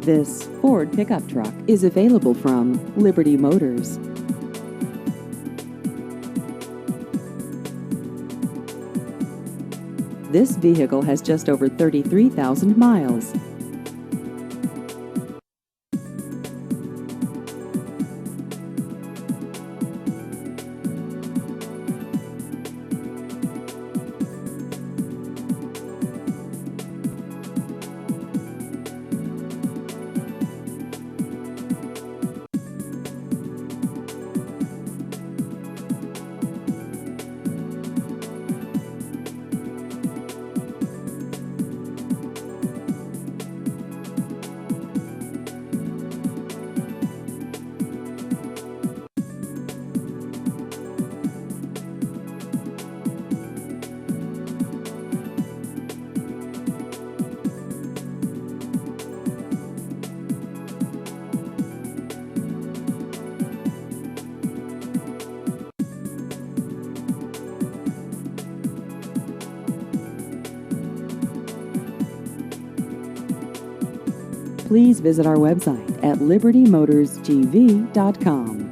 This Ford pickup truck is available from Liberty Motors. This vehicle has just over 33,000 miles. Please visit our website at libertymotorsgv.com.